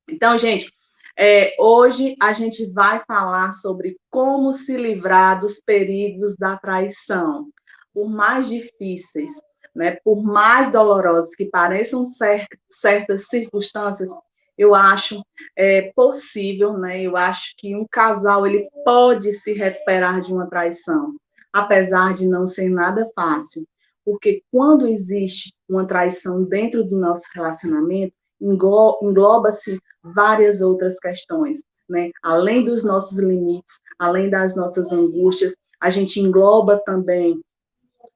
Então, gente, hoje a gente vai falar sobre como se livrar dos perigos da traição. Por mais difíceis, né, por mais dolorosos que pareçam certas circunstâncias, eu acho possível, né, eu acho que um casal ele pode se recuperar de uma traição, apesar de não ser nada fácil. Porque quando existe uma traição dentro do nosso relacionamento, engloba-se várias outras questões, né? Além dos nossos limites, além das nossas angústias, a gente engloba também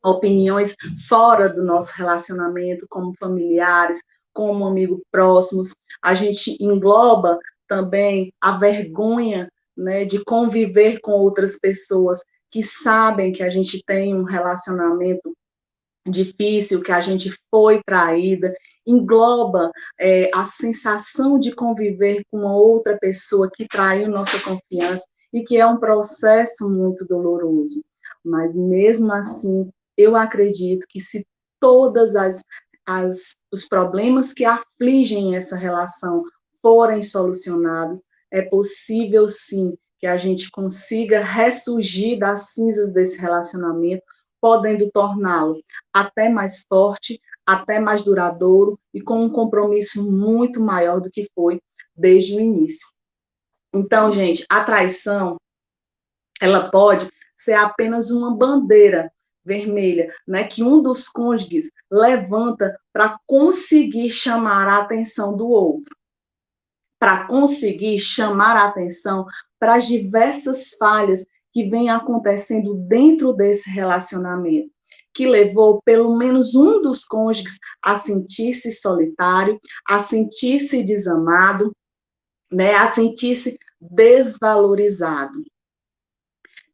opiniões fora do nosso relacionamento, como familiares, como amigos próximos. A gente engloba também a vergonha, né, de conviver com outras pessoas que sabem que a gente tem um relacionamento difícil, que a gente foi traída, engloba a sensação de conviver com uma outra pessoa que traiu nossa confiança e que é um processo muito doloroso. Mas mesmo assim, eu acredito que se todas os problemas que afligem essa relação forem solucionados, é possível sim que a gente consiga ressurgir das cinzas desse relacionamento, podendo torná-lo até mais forte, até mais duradouro e com um compromisso muito maior do que foi desde o início. Então, gente, a traição, ela pode ser apenas uma bandeira vermelha, né, que um dos cônjuges levanta para conseguir chamar a atenção do outro, para conseguir chamar a atenção para as diversas falhas que vêm acontecendo dentro desse relacionamento, que levou pelo menos um dos cônjuges a sentir-se solitário, a sentir-se desamado, né, a sentir-se desvalorizado.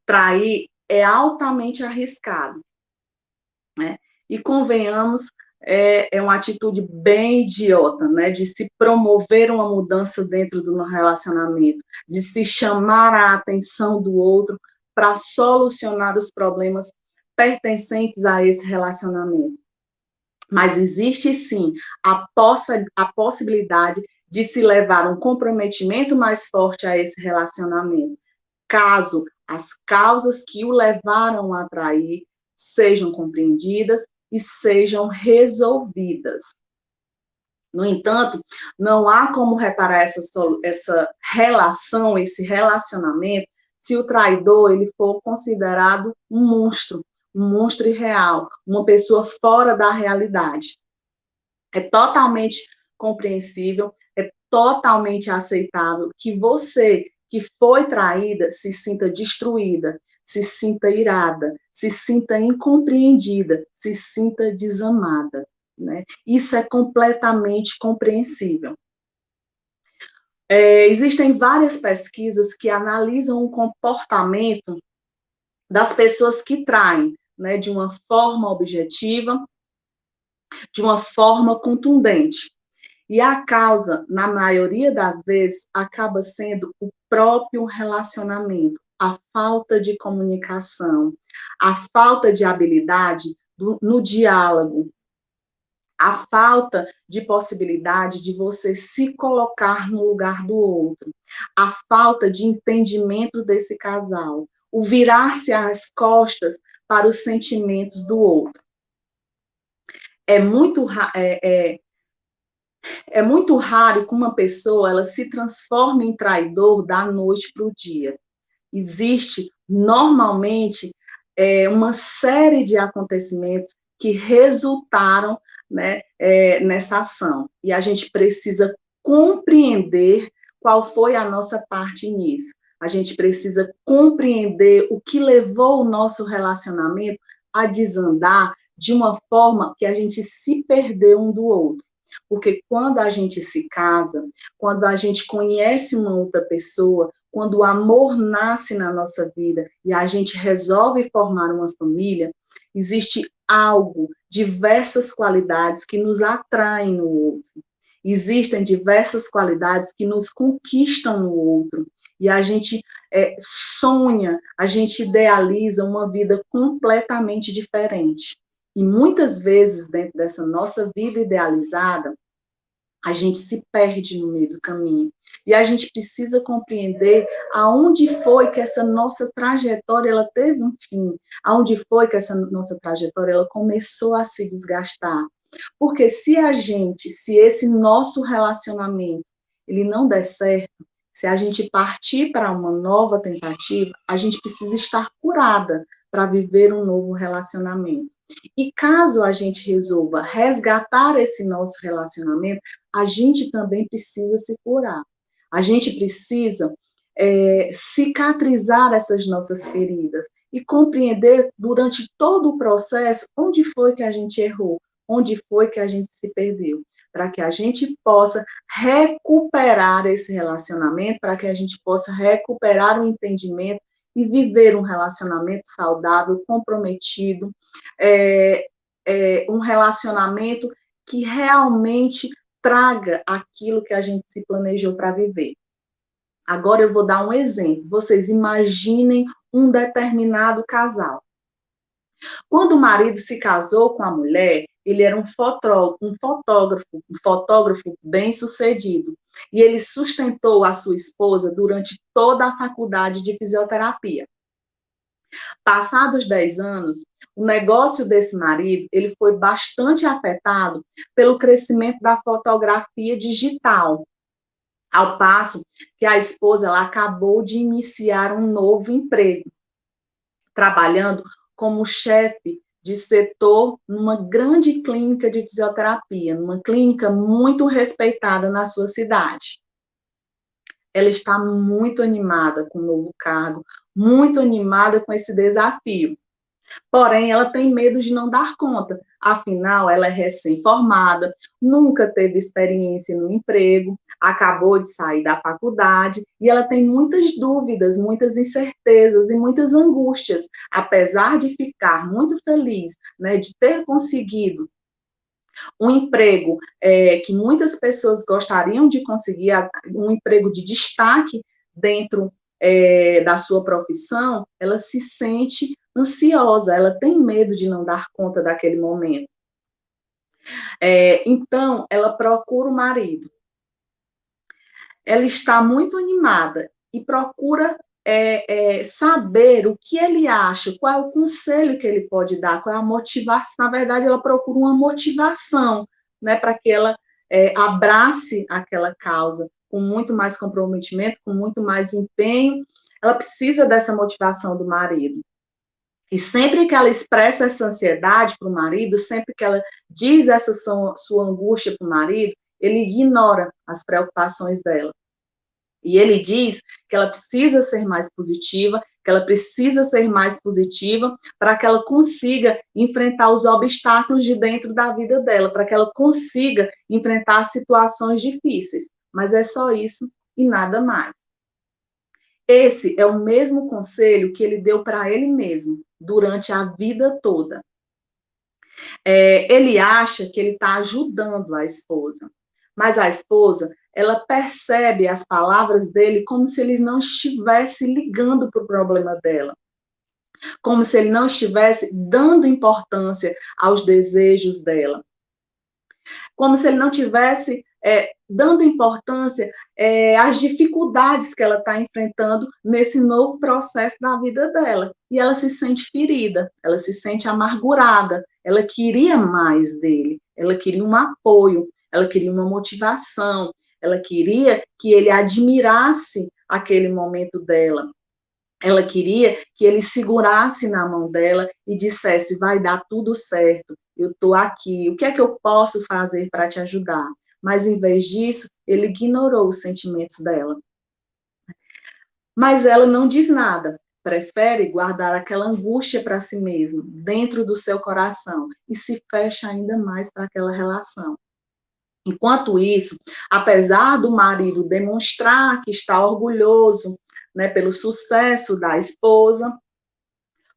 Trair é altamente arriscado, né? E convenhamos, uma atitude bem idiota, né? De se promover uma mudança dentro do relacionamento, de se chamar a atenção do outro para solucionar os problemas pertencentes a esse relacionamento. Mas existe sim a possibilidade de se levar um comprometimento mais forte a esse relacionamento, caso as causas que o levaram a trair sejam compreendidas e sejam resolvidas. No entanto, não há como reparar essa relação, esse relacionamento, se o traidor ele for considerado um monstro irreal, uma pessoa fora da realidade. É totalmente compreensível, é totalmente aceitável que você que foi traída se sinta destruída, se sinta irada, se sinta incompreendida, se sinta desamada, né? Isso é completamente compreensível. Existem várias pesquisas que analisam o comportamento das pessoas que traem, né, de uma forma objetiva, de uma forma contundente. E a causa, na maioria das vezes, acaba sendo o próprio relacionamento, a falta de comunicação, a falta de habilidade no diálogo, a falta de possibilidade de você se colocar no lugar do outro, a falta de entendimento desse casal, o virar-se às costas para os sentimentos do outro. É muito, é muito raro que uma pessoa ela se transforme em traidor da noite para o dia. Existe, normalmente, uma série de acontecimentos que resultaram, né, nessa ação. E a gente precisa compreender qual foi a nossa parte nisso. A gente precisa compreender o que levou o nosso relacionamento a desandar de uma forma que a gente se perdeu um do outro. Porque quando a gente se casa, quando a gente conhece uma outra pessoa, quando o amor nasce na nossa vida e a gente resolve formar uma família, existe algo, diversas qualidades que nos atraem no outro. Existem diversas qualidades que nos conquistam no outro. E a gente sonha, a gente idealiza uma vida completamente diferente. E muitas vezes, dentro dessa nossa vida idealizada, a gente se perde no meio do caminho. E a gente precisa compreender aonde foi que essa nossa trajetória ela teve um fim, aonde foi que essa nossa trajetória ela começou a se desgastar. Porque se esse nosso relacionamento ele não der certo, se a gente partir para uma nova tentativa, a gente precisa estar curada para viver um novo relacionamento. E caso a gente resolva resgatar esse nosso relacionamento, a gente também precisa se curar. A gente precisa cicatrizar essas nossas feridas e compreender durante todo o processo onde foi que a gente errou, onde foi que a gente se perdeu, para que a gente possa recuperar esse relacionamento, para que a gente possa recuperar o entendimento e viver um relacionamento saudável, comprometido, um relacionamento que realmente traga aquilo que a gente se planejou para viver. Agora eu vou dar um exemplo. Vocês imaginem um determinado casal. Quando o marido se casou com a mulher, ele era um fotógrafo bem-sucedido. E ele sustentou a sua esposa durante toda a faculdade de fisioterapia. Passados 10 anos, o negócio desse marido ele foi bastante afetado pelo crescimento da fotografia digital, ao passo que a esposa ela acabou de iniciar um novo emprego, trabalhando como chefe de setor numa grande clínica de fisioterapia, numa clínica muito respeitada na sua cidade. Ela está muito animada com o novo cargo, muito animada com esse desafio. Porém, ela tem medo de não dar conta. Afinal, ela é recém-formada, nunca teve experiência no emprego, acabou de sair da faculdade e ela tem muitas dúvidas, muitas incertezas e muitas angústias. Apesar de ficar muito feliz, né, de ter conseguido um emprego que muitas pessoas gostariam de conseguir, um emprego de destaque dentro da sua profissão, ela se sente ansiosa, ela tem medo de não dar conta daquele momento. Então, ela procura o marido. Ela está muito animada e procura saber o que ele acha, qual é o conselho que ele pode dar, qual é a motivação. Na verdade, ela procura uma motivação, né, para que ela abrace aquela causa com muito mais comprometimento, com muito mais empenho. Ela precisa dessa motivação do marido. E sempre que ela expressa essa ansiedade para o marido, sempre que ela diz essa sua angústia para o marido, ele ignora as preocupações dela. E ele diz que ela precisa ser mais positiva, que ela precisa ser mais positiva para que ela consiga enfrentar os obstáculos de dentro da vida dela, para que ela consiga enfrentar situações difíceis. Mas é só isso e nada mais. Esse é o mesmo conselho que ele deu para ele mesmo durante a vida toda. Ele acha que ele está ajudando a esposa, mas a esposa ela percebe as palavras dele como se ele não estivesse ligando para o problema dela, como se ele não estivesse dando importância aos desejos dela, como se ele não tivesse dando importância às dificuldades que ela está enfrentando nesse novo processo da vida dela. E ela se sente ferida, ela se sente amargurada, ela queria mais dele, ela queria um apoio, ela queria uma motivação, ela queria que ele admirasse aquele momento dela. Ela queria que ele segurasse na mão dela e dissesse, vai dar tudo certo, eu estou aqui, o que é que eu posso fazer para te ajudar? Mas, em vez disso, ele ignorou os sentimentos dela. Mas ela não diz nada, prefere guardar aquela angústia para si mesma, dentro do seu coração, e se fecha ainda mais para aquela relação. Enquanto isso, apesar do marido demonstrar que está orgulhoso, né, pelo sucesso da esposa,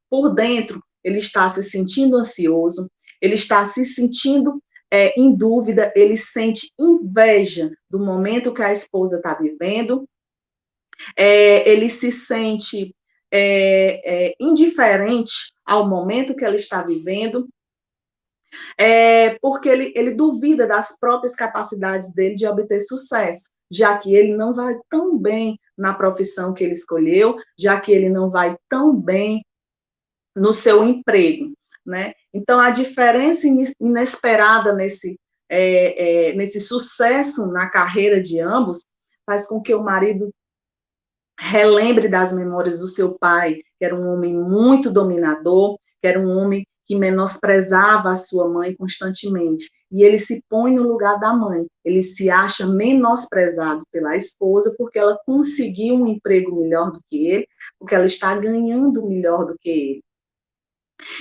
por dentro ele está se sentindo ansioso, ele está se sentindo em dúvida, ele sente inveja do momento que a esposa está vivendo, ele se sente indiferente ao momento que ela está vivendo, Porque ele duvida das próprias capacidades dele de obter sucesso, já que ele não vai tão bem na profissão que ele escolheu, já que ele não vai tão bem no seu emprego, né? Então, a diferença inesperada nesse sucesso na carreira de ambos faz com que o marido relembre das memórias do seu pai, que era um homem muito dominador, que era um homem que menosprezava a sua mãe constantemente. E ele se põe no lugar da mãe. Ele se acha menosprezado pela esposa porque ela conseguiu um emprego melhor do que ele, porque ela está ganhando melhor do que ele.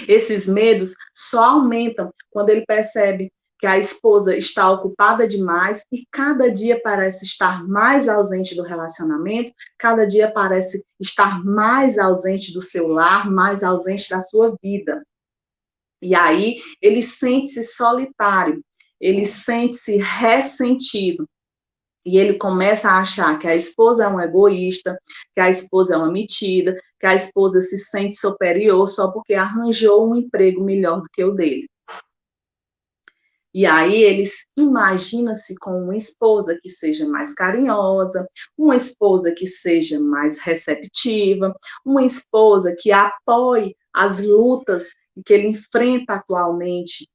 Esses medos só aumentam quando ele percebe que a esposa está ocupada demais e cada dia parece estar mais ausente do relacionamento, cada dia parece estar mais ausente do seu lar, mais ausente da sua vida. E aí ele sente-se solitário, ele sente-se ressentido. E ele começa a achar que a esposa é um egoísta, que a esposa é uma metida, que a esposa se sente superior só porque arranjou um emprego melhor do que o dele. E aí eles imagina-se com uma esposa que seja mais carinhosa, uma esposa que seja mais receptiva, uma esposa que apoie as lutas que ele enfrenta atualmente,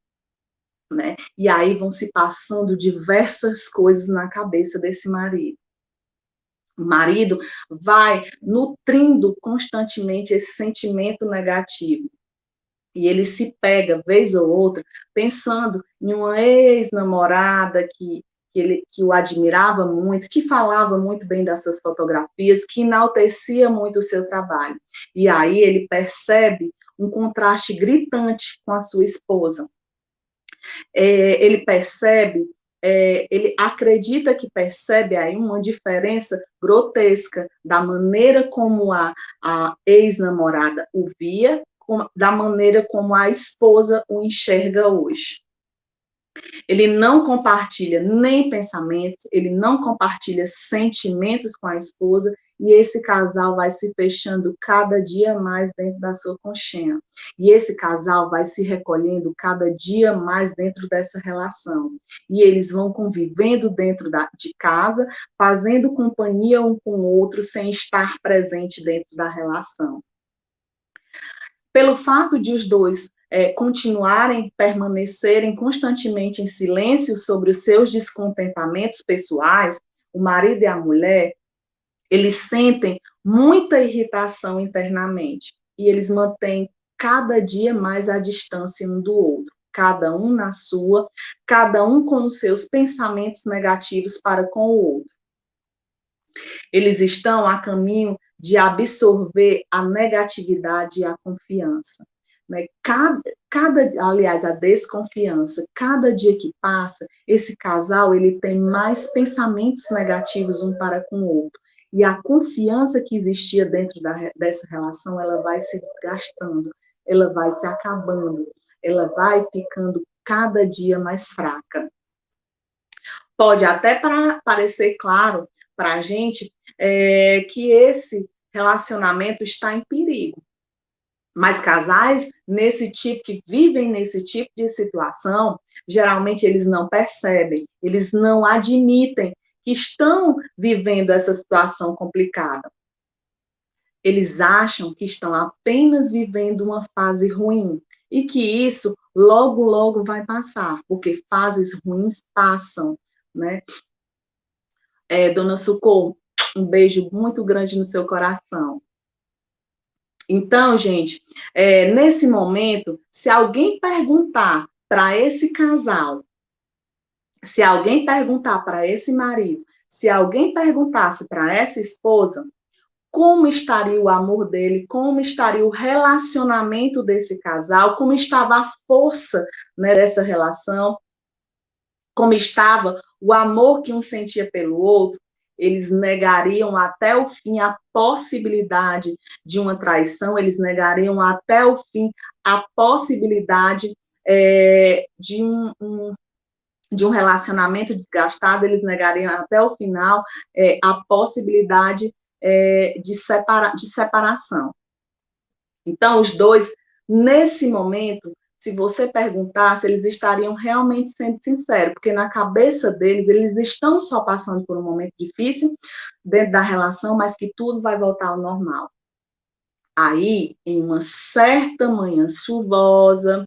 né? E aí vão se passando diversas coisas na cabeça desse marido. O marido vai nutrindo constantemente esse sentimento negativo. E ele se pega, vez ou outra, pensando em uma ex-namorada que o admirava muito, que falava muito bem dessas fotografias, que enaltecia muito o seu trabalho. E aí ele percebe um contraste gritante com a sua esposa. Ele percebe, ele acredita que percebe aí uma diferença grotesca da maneira como a ex-namorada o via, da maneira como a esposa o enxerga hoje. Ele não compartilha nem pensamentos, ele não compartilha sentimentos com a esposa, e esse casal vai se fechando cada dia mais dentro da sua conchinha. E esse casal vai se recolhendo cada dia mais dentro dessa relação. E eles vão convivendo dentro de casa, fazendo companhia um com o outro, sem estar presente dentro da relação. Pelo fato de os dois continuarem, permanecerem constantemente em silêncio sobre os seus descontentamentos pessoais, o marido e a mulher, eles sentem muita irritação internamente e eles mantêm cada dia mais a distância um do outro, cada um na sua, cada um com os seus pensamentos negativos para com o outro. Eles estão a caminho de absorver a negatividade e a confiança. Né? Aliás, a desconfiança, cada dia que passa, esse casal ele tem mais pensamentos negativos um para com o outro. E a confiança que existia dentro dessa relação, ela vai se desgastando, ela vai se acabando, ela vai ficando cada dia mais fraca. Pode até parecer claro para a gente que esse relacionamento está em perigo. Mas casais que vivem nesse tipo de situação, geralmente eles não percebem, eles não admitem que estão vivendo essa situação complicada. Eles acham que estão apenas vivendo uma fase ruim e que isso logo, logo vai passar, porque fases ruins passam, né? Dona Socorro, um beijo muito grande no seu coração. Então, gente, nesse momento, se alguém perguntar para esse casal, se alguém perguntar para esse marido, se alguém perguntasse para essa esposa, como estaria o amor dele, como estaria o relacionamento desse casal, como estava a força, né, dessa relação, como estava o amor que um sentia pelo outro, eles negariam até o fim a possibilidade de uma traição, eles negariam até o fim a possibilidade de um relacionamento desgastado, eles negariam até o final a possibilidade de separação. Então, os dois, nesse momento, se você perguntasse, eles estariam realmente sendo sinceros, porque na cabeça deles, eles estão só passando por um momento difícil dentro da relação, mas que tudo vai voltar ao normal. Aí, em uma certa manhã chuvosa,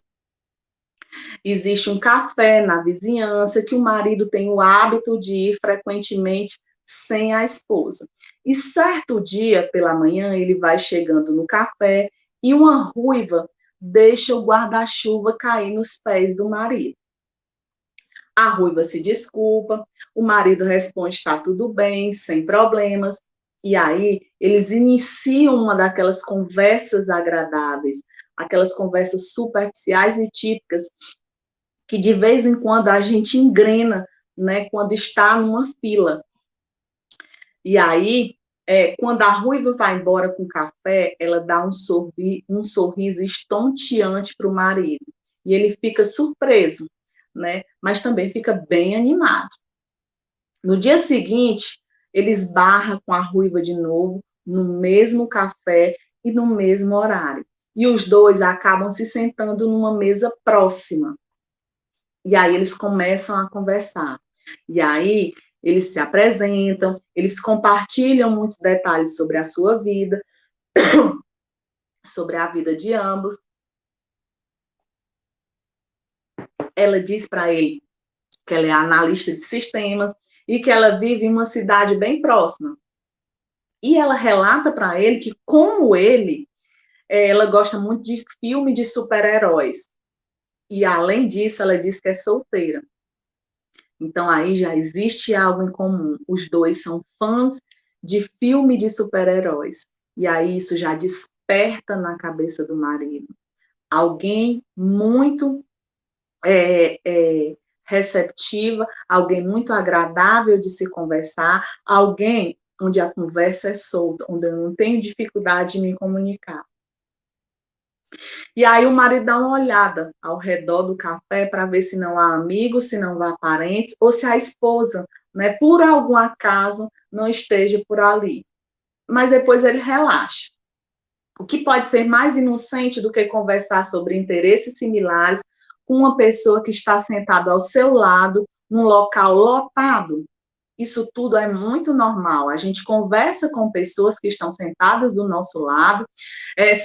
existe um café na vizinhança que o marido tem o hábito de ir frequentemente sem a esposa. E certo dia, pela manhã, ele vai chegando no café e uma ruiva deixa o guarda-chuva cair nos pés do marido. A ruiva se desculpa, o marido responde: está tudo bem, sem problemas. E aí eles iniciam uma daquelas conversas agradáveis, aquelas conversas superficiais e típicas que de vez em quando a gente engrena, né, quando está numa fila. E aí, quando a ruiva vai embora com o café, ela dá um sorriso estonteante para o marido. E ele fica surpreso, né? Mas também fica bem animado. No dia seguinte, ele esbarra com a ruiva de novo, no mesmo café e no mesmo horário. E os dois acabam se sentando numa mesa próxima. E aí eles começam a conversar. E aí eles se apresentam, eles compartilham muitos detalhes sobre a sua vida, sobre a vida de ambos. Ela diz para ele que ela é analista de sistemas e que ela vive em uma cidade bem próxima. E ela relata para ele que, como ele, ela gosta muito de filme de super-heróis. E, além disso, ela diz que é solteira. Então, aí já existe algo em comum. Os dois são fãs de filme de super-heróis. E aí isso já desperta na cabeça do marido. Alguém muito receptiva, alguém muito agradável de se conversar, alguém onde a conversa é solta, onde eu não tenho dificuldade de me comunicar. E aí o marido dá uma olhada ao redor do café para ver se não há amigos, se não há parentes, ou se a esposa, né, por algum acaso, não esteja por ali. Mas depois ele relaxa. O que pode ser mais inocente do que conversar sobre interesses similares com uma pessoa que está sentada ao seu lado, num local lotado? Isso tudo é muito normal. A gente conversa com pessoas que estão sentadas do nosso lado,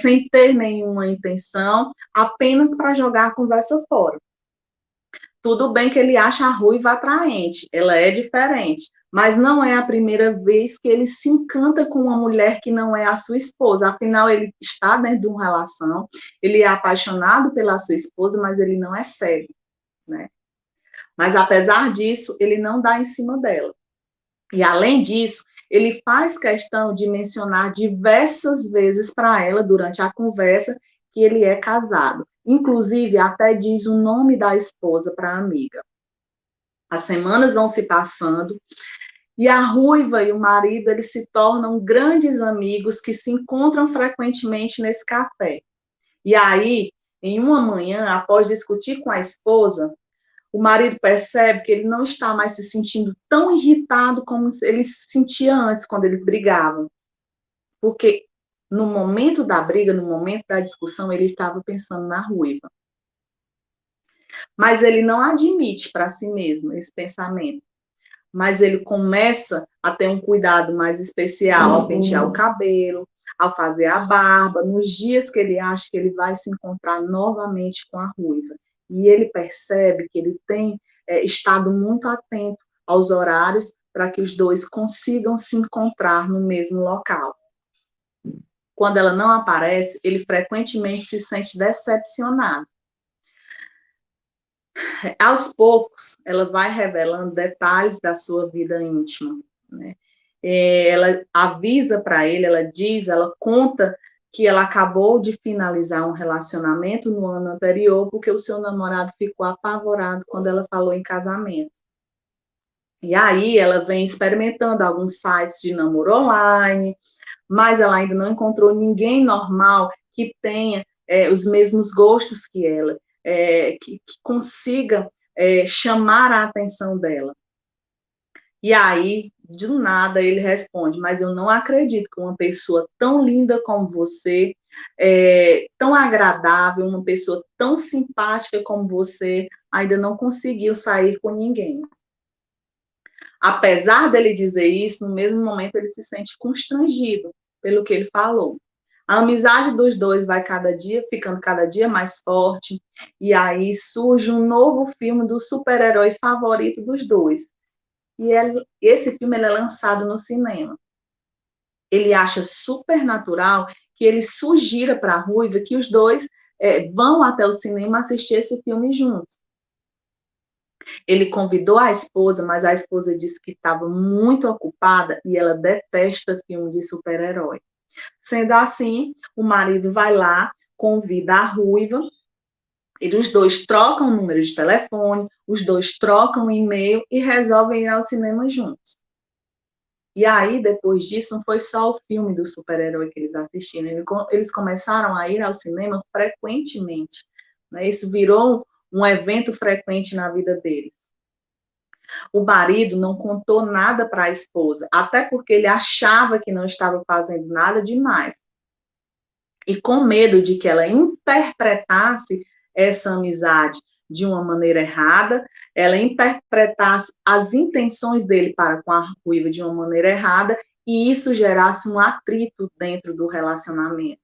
sem ter nenhuma intenção, apenas para jogar a conversa fora. Tudo bem que ele acha a ruiva atraente, ela é diferente, mas não é a primeira vez que ele se encanta com uma mulher que não é a sua esposa. Afinal, ele está dentro de uma relação, ele é apaixonado pela sua esposa, mas ele não é sério, né? Mas, apesar disso, ele não dá em cima dela. E, além disso, ele faz questão de mencionar diversas vezes para ela, durante a conversa, que ele é casado. Inclusive, até diz o nome da esposa para a amiga. As semanas vão se passando e a ruiva e o marido, eles se tornam grandes amigos que se encontram frequentemente nesse café. E aí, em uma manhã, após discutir com a esposa, o marido percebe que ele não está mais se sentindo tão irritado como ele se sentia antes, quando eles brigavam. Porque no momento da briga, no momento da discussão, ele estava pensando na ruiva. Mas ele não admite para si mesmo esse pensamento. Mas ele começa a ter um cuidado mais especial ao pentear o cabelo, ao fazer a barba, nos dias que ele acha que ele vai se encontrar novamente com a ruiva. E ele percebe que ele tem estado muito atento aos horários para que os dois consigam se encontrar no mesmo local. Quando ela não aparece, ele frequentemente se sente decepcionado. Aos poucos, ela vai revelando detalhes da sua vida íntima, né? Ela avisa para ele, ela conta que ela acabou de finalizar um relacionamento no ano anterior porque o seu namorado ficou apavorado quando ela falou em casamento. E aí ela vem experimentando alguns sites de namoro online, mas ela ainda não encontrou ninguém normal que tenha os mesmos gostos que ela, que consiga chamar a atenção dela. E aí, do nada ele responde, mas eu não acredito que uma pessoa tão linda como você, tão agradável, uma pessoa tão simpática como você, ainda não conseguiu sair com ninguém. Apesar dele dizer isso, no mesmo momento ele se sente constrangido pelo que ele falou. A amizade dos dois vai cada dia ficando cada dia mais forte, e aí surge um novo filme do super-herói favorito dos dois. E esse filme ele é lançado no cinema. Ele acha super natural que ele sugira para a Ruiva que os dois vão até o cinema assistir esse filme juntos. Ele convidou a esposa, mas a esposa disse que estava muito ocupada e ela detesta filme de super-herói. Sendo assim, o marido vai lá, convida a Ruiva, e os dois trocam o número de telefone, os dois trocam o e-mail e resolvem ir ao cinema juntos. E aí, depois disso, não foi só o filme do super-herói que eles assistiram, eles começaram a ir ao cinema frequentemente, né? Isso virou um evento frequente na vida deles. O marido não contou nada para a esposa, até porque ele achava que não estava fazendo nada demais. E com medo de que ela interpretasse essa amizade de uma maneira errada, ela interpretasse as intenções dele para com a Ruiva de uma maneira errada, e isso gerasse um atrito dentro do relacionamento.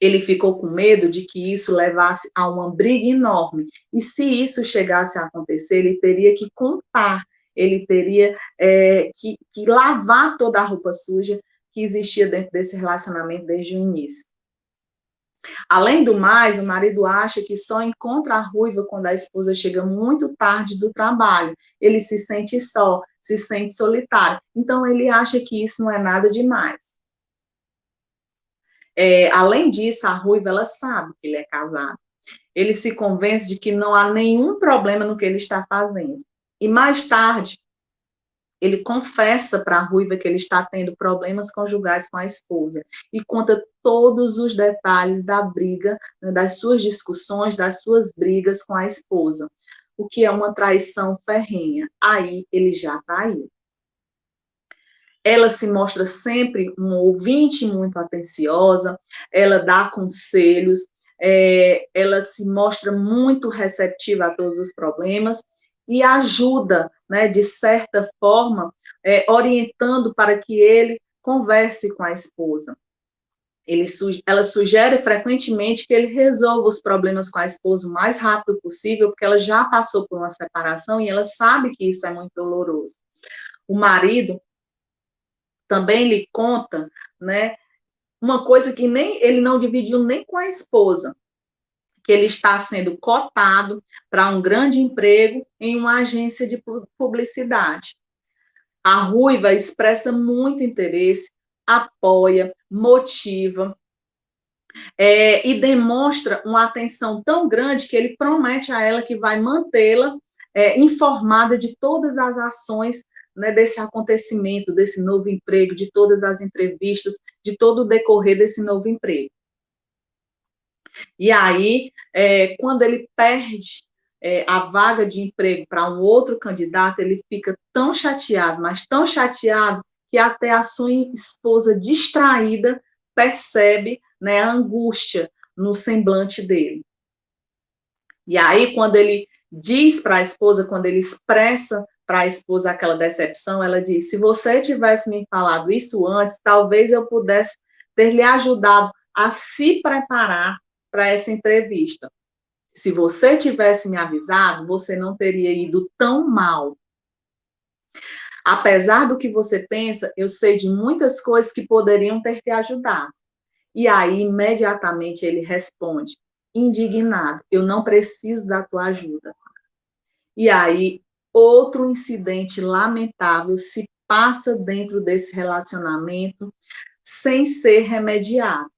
Ele ficou com medo de que isso levasse a uma briga enorme. E se isso chegasse a acontecer, ele teria que contar, ele teria que lavar toda a roupa suja que existia dentro desse relacionamento desde o início. Além do mais, o marido acha que só encontra a Ruiva quando a esposa chega muito tarde do trabalho. Ele se sente só, se sente solitário. Então, ele acha que isso não é nada demais. Além disso, a Ruiva, ela sabe que ele é casado. Ele se convence de que não há nenhum problema no que ele está fazendo. E mais tarde, ele confessa para a Ruiva que ele está tendo problemas conjugais com a esposa e conta todos os detalhes da briga, né, das suas discussões, das suas brigas com a esposa, o que é uma traição ferrenha. Aí ele já traiu. Ela se mostra sempre uma ouvinte muito atenciosa, ela dá conselhos, ela se mostra muito receptiva a todos os problemas e ajuda, né, de certa forma, orientando para que ele converse com a esposa. Ela sugere frequentemente que ele resolva os problemas com a esposa o mais rápido possível, porque ela já passou por uma separação e ela sabe que isso é muito doloroso. O marido também lhe conta, né, uma coisa que nem ele não dividiu nem com a esposa, que ele está sendo cotado para um grande emprego em uma agência de publicidade. A Ruiva expressa muito interesse, apoia, motiva, e demonstra uma atenção tão grande que ele promete a ela que vai mantê-la informada de todas as ações, né, desse acontecimento, desse novo emprego, de todas as entrevistas, de todo o decorrer desse novo emprego. E aí, quando ele perde a vaga de emprego para um outro candidato, ele fica tão chateado, mas tão chateado, que até a sua esposa distraída percebe, né, a angústia no semblante dele. E aí, quando ele diz para a esposa, quando ele expressa para a esposa aquela decepção, ela diz: se você tivesse me falado isso antes, talvez eu pudesse ter lhe ajudado a se preparar para essa entrevista. Se você tivesse me avisado, você não teria ido tão mal. Apesar do que você pensa, eu sei de muitas coisas que poderiam ter te ajudado. E aí, imediatamente, ele responde, indignado: eu não preciso da tua ajuda. E aí, outro incidente lamentável se passa dentro desse relacionamento sem ser remediado.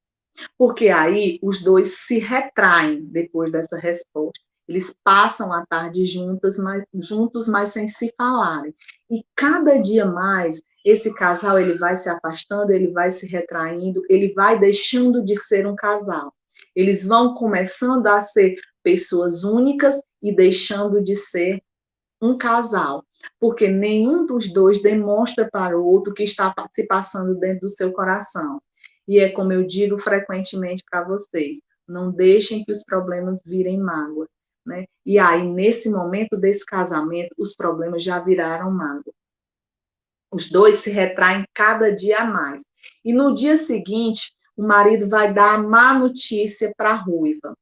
Porque aí os dois se retraem depois dessa resposta. Eles passam a tarde juntos, mas sem se falarem. E cada dia mais, esse casal ele vai se afastando, ele vai se retraindo, ele vai deixando de ser um casal. Eles vão começando a ser pessoas únicas e deixando de ser um casal. porque nenhum dos dois demonstra para o outro o que está se passando dentro do seu coração. E é como eu digo frequentemente para vocês, não deixem que os problemas virem mágoa, né? E aí, nesse momento desse casamento, os problemas já viraram mágoa. Os dois se retraem cada dia mais. E no dia seguinte, o marido vai dar a má notícia para a ruiva.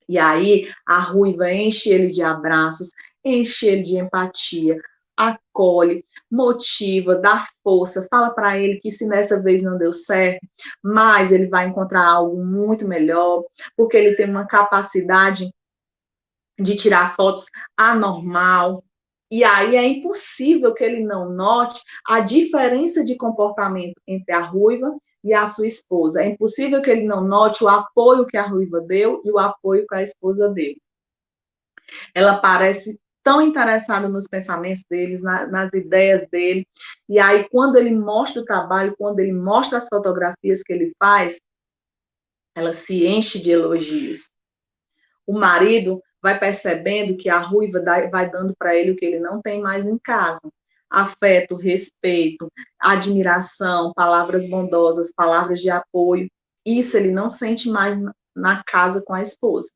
E aí, a ruiva enche ele de abraços, enche ele de empatia, acolhe, motiva, dá força, fala para ele que se nessa vez não deu certo, mas ele vai encontrar algo muito melhor, porque ele tem uma capacidade de tirar fotos anormal. E aí é impossível que ele não note a diferença de comportamento entre a ruiva e a sua esposa. É impossível que ele não note o apoio que a ruiva deu e o apoio que a esposa deu. Ela parece tão interessada nos pensamentos deles, nas ideias dele. E aí, quando ele mostra o trabalho, quando ele mostra as fotografias que ele faz, ela se enche de elogios. O marido vai percebendo que a ruiva vai dando para ele o que ele não tem mais em casa. Afeto, respeito, admiração, palavras bondosas, palavras de apoio. Isso ele não sente mais na casa com a esposa.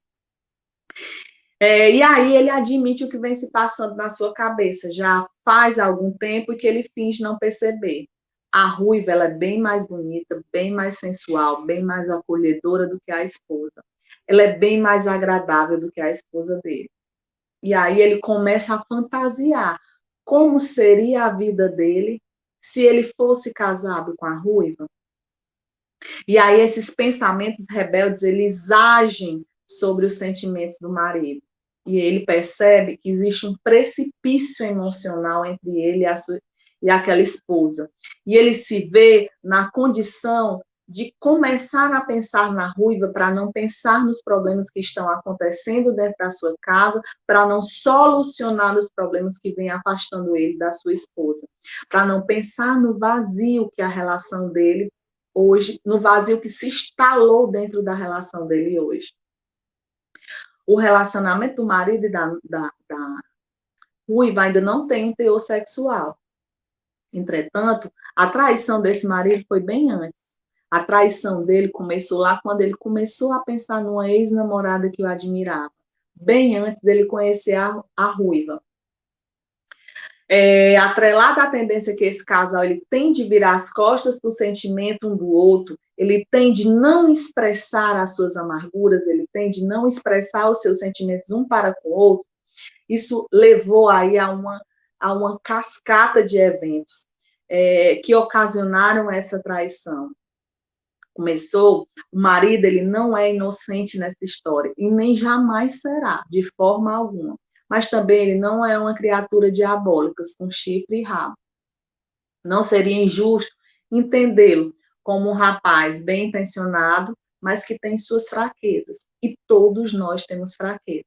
E aí ele admite o que vem se passando na sua cabeça, já faz algum tempo e que ele finge não perceber. A ruiva, ela é bem mais bonita, bem mais sensual, bem mais acolhedora do que a esposa. Ela é bem mais agradável do que a esposa dele. E aí ele começa a fantasiar como seria a vida dele se ele fosse casado com a ruiva. E aí esses pensamentos rebeldes, eles agem sobre os sentimentos do marido. E ele percebe que existe um precipício emocional entre ele e aquela esposa. E ele se vê na condição de começar a pensar na ruiva para não pensar nos problemas que estão acontecendo dentro da sua casa, para não solucionar os problemas que vêm afastando ele da sua esposa, para não pensar no vazio que a relação dele hoje, no vazio que se instalou dentro da relação dele hoje. O relacionamento do marido e da ruiva ainda não tem um teor sexual. Entretanto, a traição desse marido foi bem antes. A traição dele começou lá quando ele começou a pensar numa ex-namorada que o admirava, bem antes dele conhecer a ruiva. Atrelado à tendência que esse casal ele tem de virar as costas para o sentimento um do outro, ele tem de não expressar as suas amarguras, ele tem de não expressar os seus sentimentos um para com o outro, isso levou aí a uma cascata de eventos que ocasionaram essa traição. Começou, o marido ele não é inocente nessa história, e nem jamais será, de forma alguma. Mas também ele não é uma criatura diabólica, com chifre e rabo. Não seria injusto entendê-lo como um rapaz bem intencionado, mas que tem suas fraquezas. E todos nós temos fraquezas.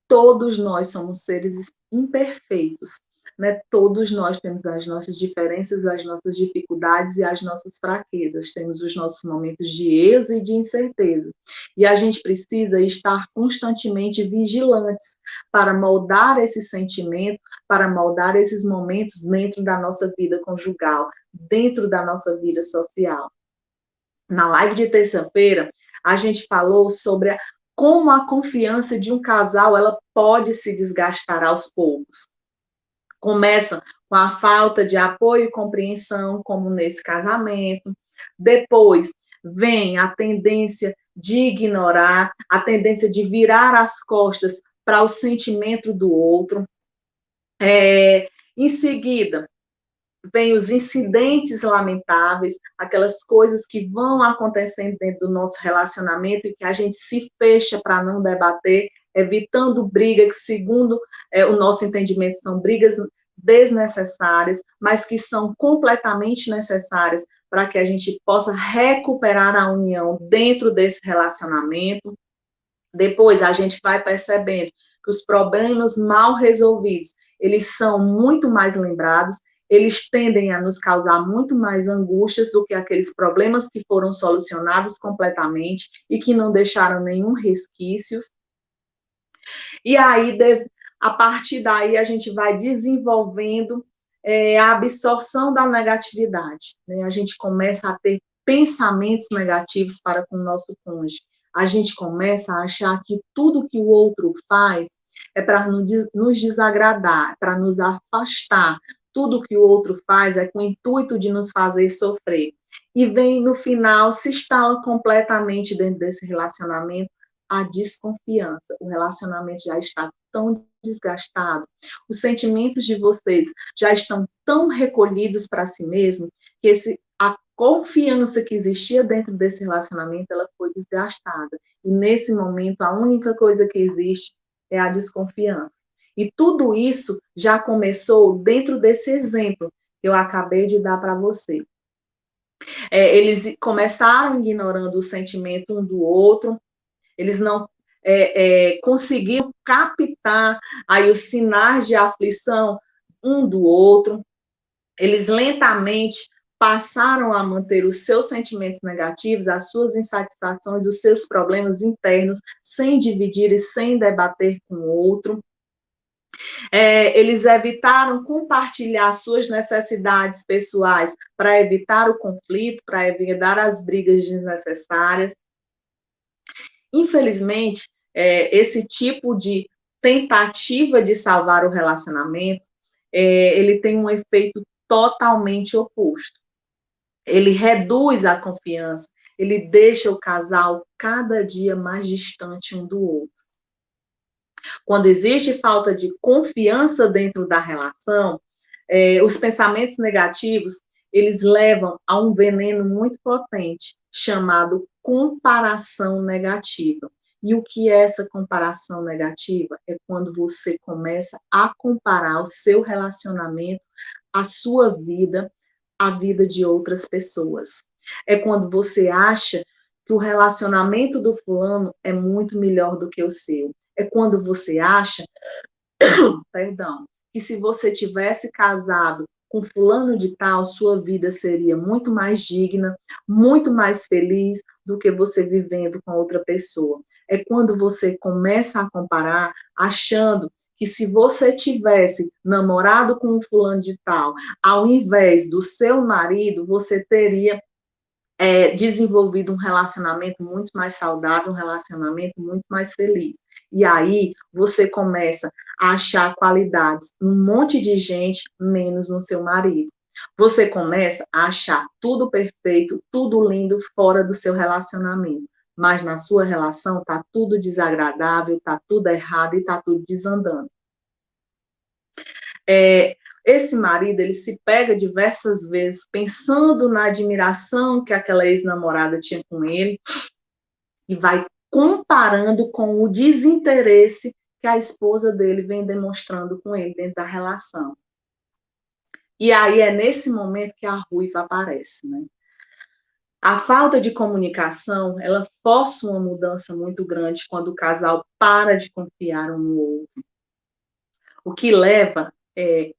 Todos nós somos seres imperfeitos, né? Todos nós temos as nossas diferenças, as nossas dificuldades e as nossas fraquezas. Temos os nossos momentos de êxito e de incerteza. E a gente precisa estar constantemente vigilantes para moldar esse sentimento, para moldar esses momentos dentro da nossa vida conjugal, dentro da nossa vida social. Na live de terça-feira, a gente falou sobre como a confiança de um casal ela pode se desgastar aos poucos. Começa com a falta de apoio e compreensão, como nesse casamento. Depois vem a tendência de ignorar, a tendência de virar as costas para o sentimento do outro. Em seguida, vem os incidentes lamentáveis, aquelas coisas que vão acontecendo dentro do nosso relacionamento e que a gente se fecha para não debater, evitando briga, que segundo o nosso entendimento são brigas desnecessárias, mas que são completamente necessárias para que a gente possa recuperar a união dentro desse relacionamento. Depois a gente vai percebendo que os problemas mal resolvidos, eles são muito mais lembrados, eles tendem a nos causar muito mais angústias do que aqueles problemas que foram solucionados completamente e que não deixaram nenhum resquício. E aí a partir daí a gente vai desenvolvendo a absorção da negatividade, né? A gente começa a ter pensamentos negativos para com o nosso cônjuge. A gente começa a achar que tudo que o outro faz é para nos desagradar, para nos afastar. Tudo que o outro faz é com o intuito de nos fazer sofrer. E vem, no final, se instala completamente dentro desse relacionamento a desconfiança. O relacionamento já está tão desgastado, os sentimentos de vocês já estão tão recolhidos para si mesmo, que a confiança que existia dentro desse relacionamento, ela foi desgastada. E nesse momento, a única coisa que existe é a desconfiança. E tudo isso já começou dentro desse exemplo que eu acabei de dar para você. Eles começaram ignorando o sentimento um do outro, eles não conseguiram captar aí os sinais de aflição um do outro, eles lentamente passaram a manter os seus sentimentos negativos, as suas insatisfações, os seus problemas internos, sem dividir e sem debater com o outro. Eles evitaram compartilhar suas necessidades pessoais para evitar o conflito, para evitar as brigas desnecessárias. Infelizmente, esse tipo de tentativa de salvar o relacionamento, ele tem um efeito totalmente oposto. Ele reduz a confiança, ele deixa o casal cada dia mais distante um do outro. Quando existe falta de confiança dentro da relação, os pensamentos negativos, eles levam a um veneno muito potente, chamado comparação negativa. E o que é essa comparação negativa? É quando você começa a comparar o seu relacionamento, a sua vida, a vida de outras pessoas. É quando você acha que o relacionamento do fulano é muito melhor do que o seu. É quando você acha, perdão, que se você tivesse casado com fulano de tal, sua vida seria muito mais digna, muito mais feliz do que você vivendo com outra pessoa. É quando você começa a comparar, achando que se você tivesse namorado com um fulano de tal, ao invés do seu marido, você teria desenvolvido um relacionamento muito mais saudável, um relacionamento muito mais feliz. E aí você começa a achar qualidades num monte de gente, menos no seu marido. Você começa a achar tudo perfeito, tudo lindo fora do seu relacionamento. Mas na sua relação está tudo desagradável, está tudo errado e está tudo desandando. Esse marido, ele se pega diversas vezes pensando na admiração que aquela ex-namorada tinha com ele e vai comparando com o desinteresse que a esposa dele vem demonstrando com ele dentro da relação. E aí é nesse momento que a ruiva aparece, né? A falta de comunicação, ela força uma mudança muito grande quando o casal para de confiar um no outro. O que leva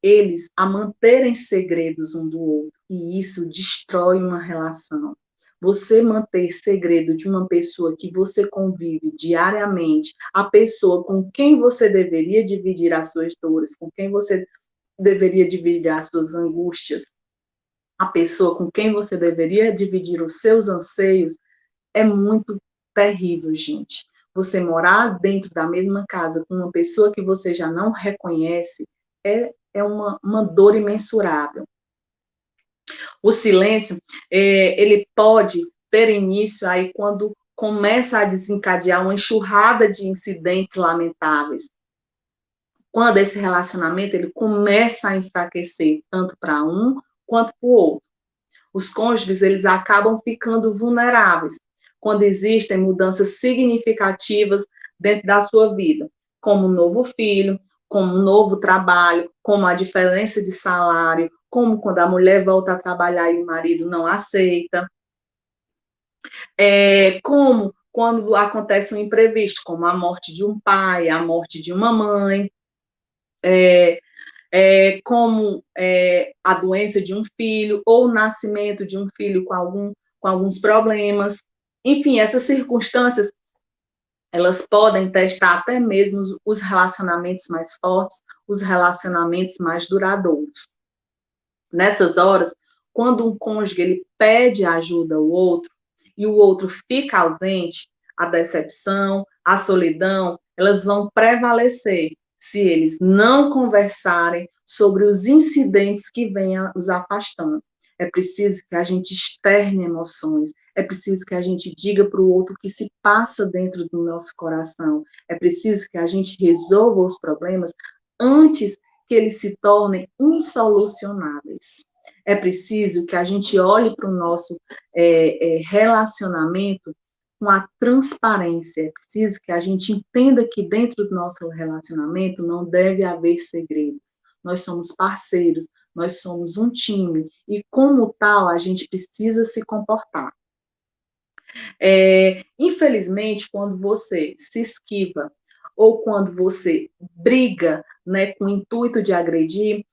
eles a manterem segredos um do outro, e isso destrói uma relação. Você manter segredo de uma pessoa que você convive diariamente, a pessoa com quem você deveria dividir as suas dores, com quem você deveria dividir as suas angústias, a pessoa com quem você deveria dividir os seus anseios, é muito terrível, gente. Você morar dentro da mesma casa com uma pessoa que você já não reconhece é uma dor imensurável. O silêncio, ele pode ter início aí quando começa a desencadear uma enxurrada de incidentes lamentáveis. Quando esse relacionamento ele começa a enfraquecer tanto para um quanto para o outro. Os cônjuges, eles acabam ficando vulneráveis quando existem mudanças significativas dentro da sua vida, como um novo filho, como um novo trabalho, como a diferença de salário, como quando a mulher volta a trabalhar e o marido não aceita, como quando acontece um imprevisto, como a morte de um pai, a morte de uma mãe, como a doença de um filho ou o nascimento de um filho com alguns problemas. Enfim, essas circunstâncias, Elas podem testar até mesmo os relacionamentos mais fortes, os relacionamentos mais duradouros. Nessas horas, quando um cônjuge ele pede ajuda ao outro e o outro fica ausente, a decepção, a solidão, elas vão prevalecer se eles não conversarem sobre os incidentes que vêm os afastando. É preciso que a gente externe emoções, é preciso que a gente diga para o outro o que se passa dentro do nosso coração, é preciso que a gente resolva os problemas antes que eles se tornem insolucionáveis. É preciso que a gente olhe para o nosso relacionamento com a transparência. É preciso que a gente entenda que dentro do nosso relacionamento não deve haver segredos. Nós somos parceiros, nós somos um time, e como tal, a gente precisa se comportar. Infelizmente, quando você se esquiva ou quando você briga, né, com o intuito de agredir,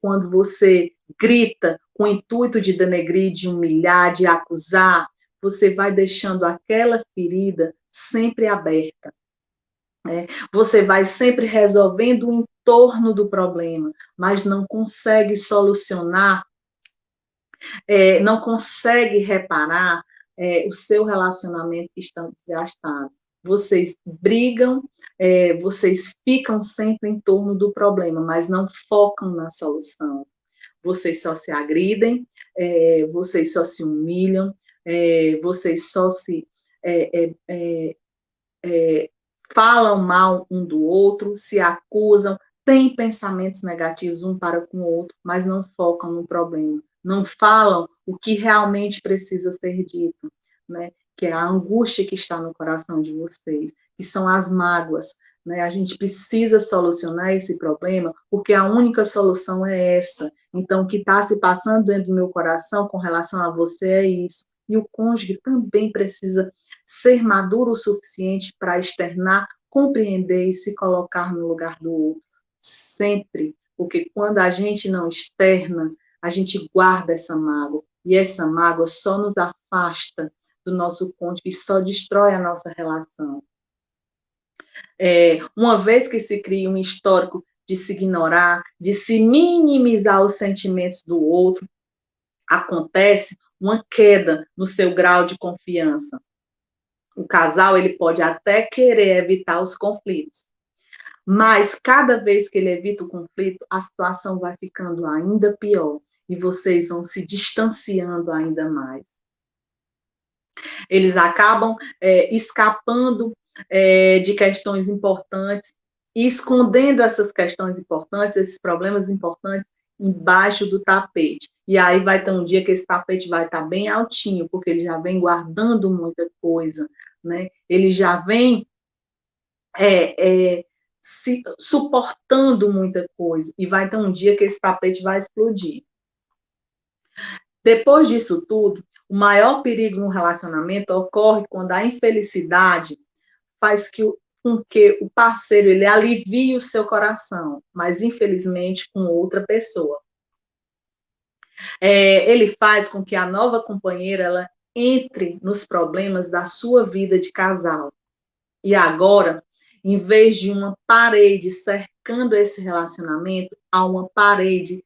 quando você grita com o intuito de denegrir, de humilhar, de acusar, você vai deixando aquela ferida sempre aberta. Né? Você vai sempre resolvendo o entorno do problema, mas não consegue solucionar, não consegue reparar o seu relacionamento que está desgastado. Vocês brigam, vocês ficam sempre em torno do problema, mas não focam na solução. Vocês só se agridem, vocês só se humilham, vocês só se falam mal um do outro, se acusam, têm pensamentos negativos um para com o outro, mas não focam no problema, não falam o que realmente precisa ser dito, né? Que é a angústia que está no coração de vocês, que são as mágoas, né? A gente precisa solucionar esse problema, porque a única solução é essa. Então, o que está se passando dentro do meu coração com relação a você é isso. E o cônjuge também precisa ser maduro o suficiente para externar, compreender e se colocar no lugar do outro. Sempre. Porque quando a gente não externa, a gente guarda essa mágoa. E essa mágoa só nos afasta do nosso cônjuge e só destrói a nossa relação. Uma vez que se cria um histórico de se ignorar, de se minimizar os sentimentos do outro, acontece uma queda no seu grau de confiança. O casal ele pode até querer evitar os conflitos, mas cada vez que ele evita o conflito, a situação vai ficando ainda pior e vocês vão se distanciando ainda mais. Eles acabam escapando de questões importantes e escondendo essas questões importantes, esses problemas importantes, embaixo do tapete. E aí vai ter um dia que esse tapete vai estar bem altinho, porque ele já vem guardando muita coisa, né? Ele já vem suportando muita coisa, e vai ter um dia que esse tapete vai explodir. Depois disso tudo, o maior perigo no relacionamento ocorre quando a infelicidade faz com que o parceiro ele alivie o seu coração, mas infelizmente com outra pessoa. Ele faz com que a nova companheira ela entre nos problemas da sua vida de casal. E agora, em vez de uma parede cercando esse relacionamento, há uma parede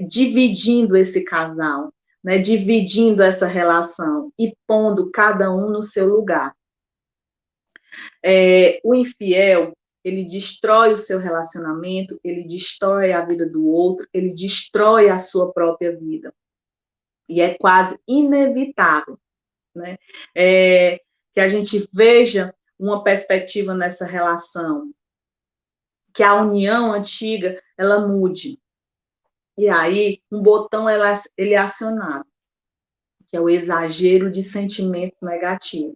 dividindo esse casal, né, dividindo essa relação e pondo cada um no seu lugar. O infiel, ele destrói o seu relacionamento, ele destrói a vida do outro, ele destrói a sua própria vida. E é quase inevitável, né? Que a gente veja uma perspectiva nessa relação, que a união antiga, ela mude. E aí, um botão ele é acionado, que é o exagero de sentimentos negativos.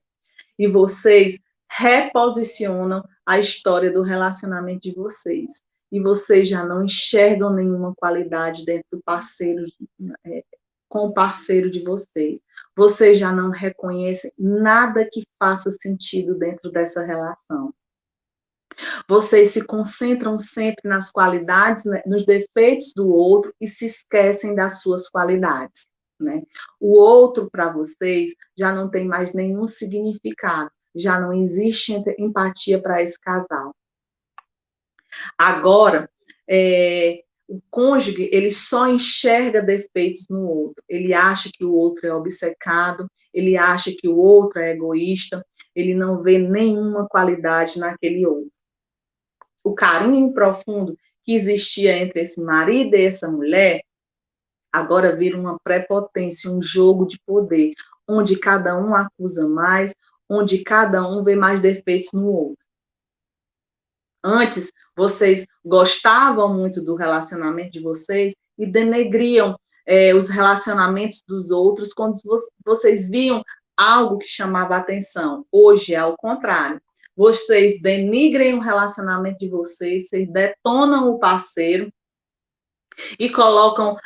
E vocês reposicionam a história do relacionamento de vocês. E vocês já não enxergam nenhuma qualidade dentro do parceiro, com o parceiro de vocês. Vocês já não reconhecem nada que faça sentido dentro dessa relação. Vocês se concentram sempre nas qualidades, né, nos defeitos do outro e se esquecem das suas qualidades, né? O outro, para vocês, já não tem mais nenhum significado. já não existe empatia para esse casal. Agora, o cônjuge, ele só enxerga defeitos no outro. Ele acha que o outro é obcecado, ele acha que o outro é egoísta, ele não vê nenhuma qualidade naquele outro. O carinho profundo que existia entre esse marido e essa mulher, agora vira uma prepotência, um jogo de poder, onde cada um acusa mais, onde cada um vê mais defeitos no outro. Antes, vocês gostavam muito do relacionamento de vocês e denegriam os relacionamentos dos outros quando vocês viam algo que chamava atenção. Hoje é ao contrário. Vocês denigrem o relacionamento de vocês detonam o parceiro e colocam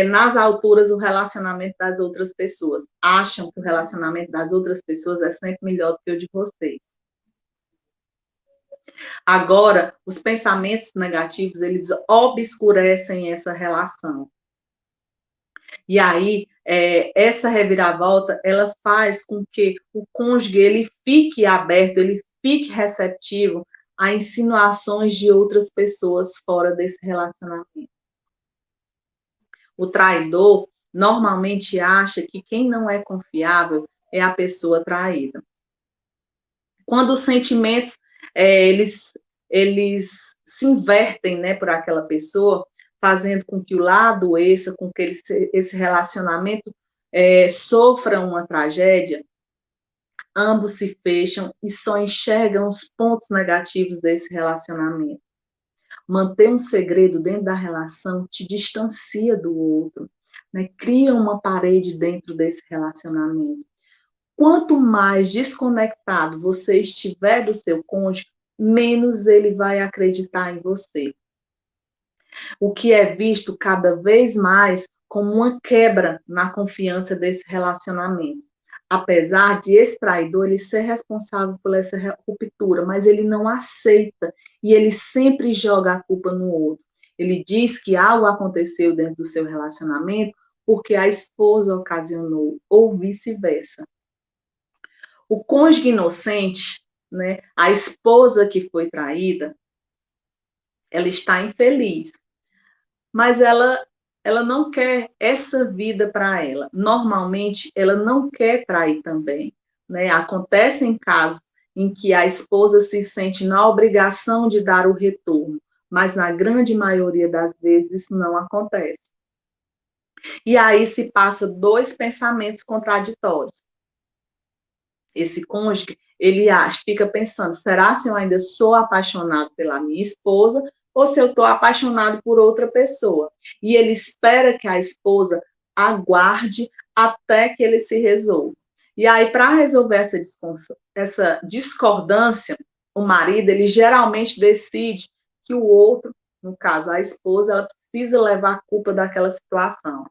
nas alturas o relacionamento das outras pessoas. Acham que o relacionamento das outras pessoas é sempre melhor do que o de vocês. Agora, os pensamentos negativos, eles obscurecem essa relação. E aí, essa reviravolta, ela faz com que o cônjuge, ele fique aberto, ele fique receptivo a insinuações de outras pessoas fora desse relacionamento. O traidor normalmente acha que quem não é confiável é a pessoa traída. Quando os sentimentos eles se invertem, né, por aquela pessoa, fazendo com que o lado adoeça, com que esse relacionamento sofra uma tragédia, ambos se fecham e só enxergam os pontos negativos desse relacionamento. Manter um segredo dentro da relação te distancia do outro, né? Cria uma parede dentro desse relacionamento. Quanto mais desconectado você estiver do seu cônjuge, menos ele vai acreditar em você. O que é visto cada vez mais como uma quebra na confiança desse relacionamento. Apesar de esse traidor ele ser responsável por essa ruptura, mas ele não aceita e ele sempre joga a culpa no outro. Ele diz que algo aconteceu dentro do seu relacionamento porque a esposa ocasionou, ou vice-versa. O cônjuge inocente, né, a esposa que foi traída, ela está infeliz, mas ela não quer essa vida para ela. Normalmente, ela não quer trair também, né? Acontecem casos em que a esposa se sente na obrigação de dar o retorno, mas na grande maioria das vezes isso não acontece. E aí se passa dois pensamentos contraditórios. Esse cônjuge, ele fica pensando, será se eu ainda sou apaixonado pela minha esposa ou se eu estou apaixonado por outra pessoa? E ele espera que a esposa aguarde até que ele se resolva. E aí, para resolver essa discordância, o marido, ele geralmente decide que o outro, no caso a esposa, ela precisa levar a culpa daquela situação.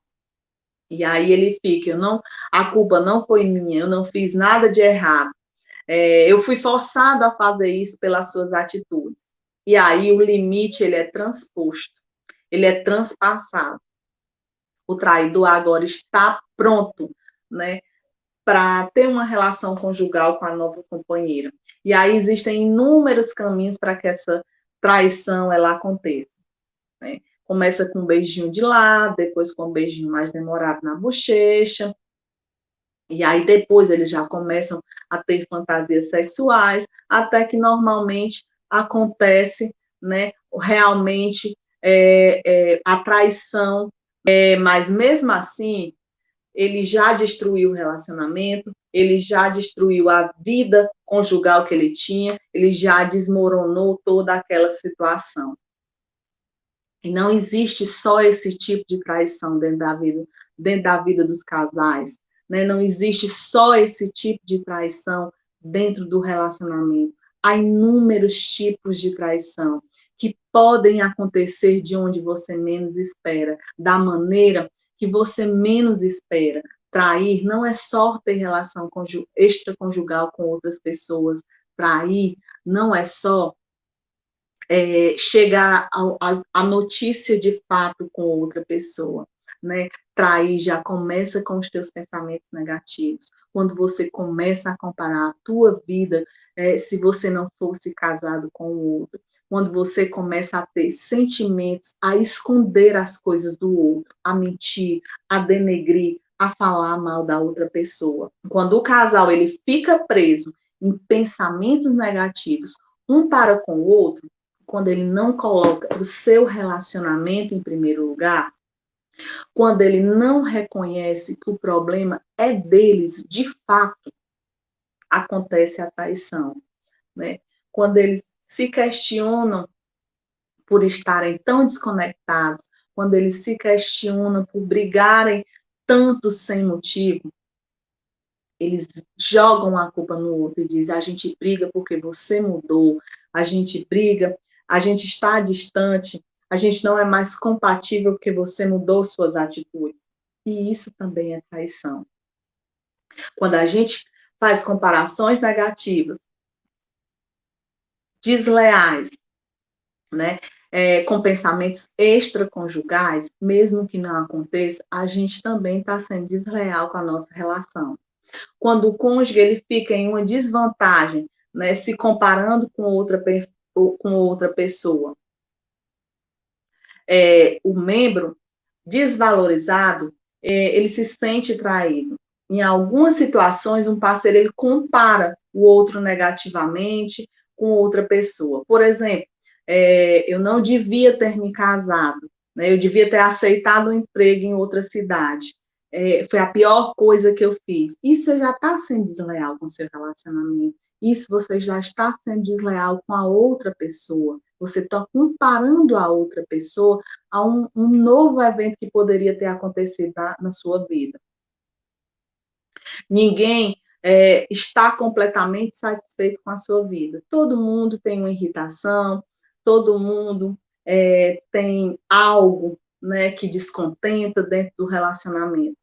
E aí ele fica, a culpa não foi minha, eu não fiz nada de errado. Eu fui forçado a fazer isso pelas suas atitudes. E aí o limite, ele é transposto, ele é transpassado. O traidor agora está pronto, né, para ter uma relação conjugal com a nova companheira. E aí existem inúmeros caminhos para que essa traição ela aconteça, né? Começa com um beijinho de lado, depois com um beijinho mais demorado na bochecha, e aí depois eles já começam a ter fantasias sexuais, até que normalmente acontece, né, realmente a traição, mas mesmo assim ele já destruiu o relacionamento, ele já destruiu a vida conjugal que ele tinha, ele já desmoronou toda aquela situação. E não existe só esse tipo de traição dentro da vida dos casais, né? Não existe só esse tipo de traição dentro do relacionamento. Há inúmeros tipos de traição que podem acontecer de onde você menos espera, da maneira que você menos espera. Trair não é só ter relação extraconjugal com outras pessoas. Trair não é só chegar a notícia de fato com outra pessoa, né? trair já começa com os teus pensamentos negativos. Quando você começa a comparar a tua vida, se você não fosse casado com o outro. Quando você começa a ter sentimentos, a esconder as coisas do outro, a mentir, a denegrir, a falar mal da outra pessoa. Quando o casal ele fica preso em pensamentos negativos, um para com o outro, quando ele não coloca o seu relacionamento em primeiro lugar, quando ele não reconhece que o problema é deles, de fato, acontece a traição, né? Quando eles se questionam por estarem tão desconectados, quando eles se questionam por brigarem tanto sem motivo, eles jogam a culpa no outro e dizem: a gente briga porque você mudou, a gente briga, a gente está distante, a gente não é mais compatível porque você mudou suas atitudes. E isso também é traição. Quando a gente faz comparações negativas, desleais, né, com pensamentos extraconjugais, mesmo que não aconteça, a gente também está sendo desleal com a nossa relação. Quando o cônjuge ele fica em uma desvantagem, né, se comparando com outra pessoa, o membro desvalorizado, ele se sente traído. Em algumas situações, um parceiro ele compara o outro negativamente com outra pessoa. Por exemplo, eu não devia ter me casado, né? Eu devia ter aceitado um emprego em outra cidade. Foi a pior coisa que eu fiz. Isso já está sendo desleal com o seu relacionamento. Isso você já está sendo desleal com a outra pessoa. Você está comparando a outra pessoa a um novo evento que poderia ter acontecido na sua vida. Ninguém está completamente satisfeito com a sua vida. Todo mundo tem uma irritação, todo mundo tem algo, né, que descontenta dentro do relacionamento.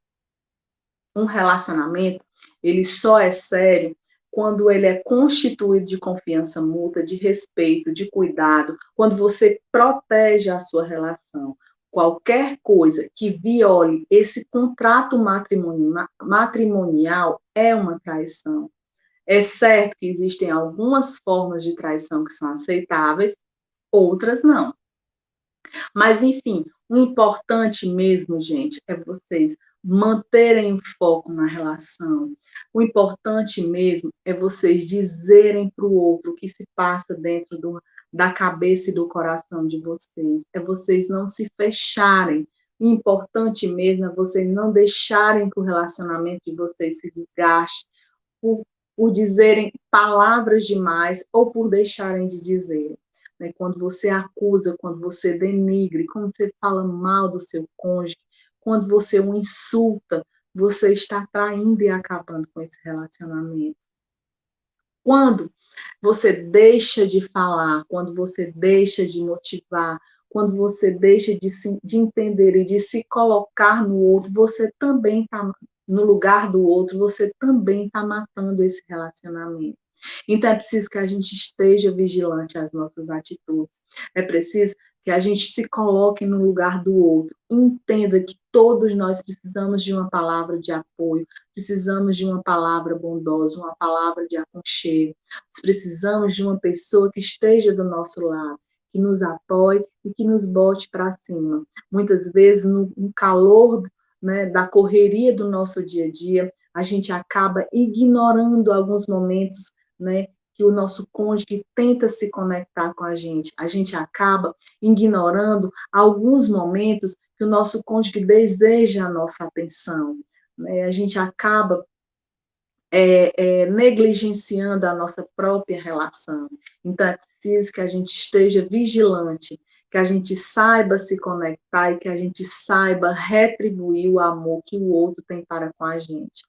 Um relacionamento, ele só é sério quando ele é constituído de confiança mútua, de respeito, de cuidado, quando você protege a sua relação. Qualquer coisa que viole esse contrato matrimonial é uma traição. É certo que existem algumas formas de traição que são aceitáveis, outras não. Mas, enfim, o importante mesmo, gente, é vocês manterem o foco na relação. O importante mesmo é vocês dizerem para o outro o que se passa dentro da cabeça e do coração de vocês. É vocês não se fecharem. O importante mesmo é vocês não deixarem que o relacionamento de vocês se desgaste por dizerem palavras demais ou por deixarem de dizer. Né? Quando você acusa, quando você denigre, quando você fala mal do seu cônjuge, quando você o insulta, você está traindo e acabando com esse relacionamento. Quando você deixa de falar, quando você deixa de motivar, quando você deixa de entender e de se colocar no outro, você também está no lugar do outro, você também está matando esse relacionamento. Então, é preciso que a gente esteja vigilante às nossas atitudes. É preciso que a gente se coloque no lugar do outro. Entenda que todos nós precisamos de uma palavra de apoio, precisamos de uma palavra bondosa, uma palavra de aconchego. Nós precisamos de uma pessoa que esteja do nosso lado, que nos apoie e que nos bote para cima. Muitas vezes, no calor, né, da correria do nosso dia a dia, a gente acaba ignorando alguns momentos, né, que o nosso cônjuge tenta se conectar com a gente acaba ignorando alguns momentos que o nosso cônjuge deseja a nossa atenção, né? A gente acaba negligenciando a nossa própria relação. Então, é preciso que a gente esteja vigilante, que a gente saiba se conectar e que a gente saiba retribuir o amor que o outro tem para com a gente.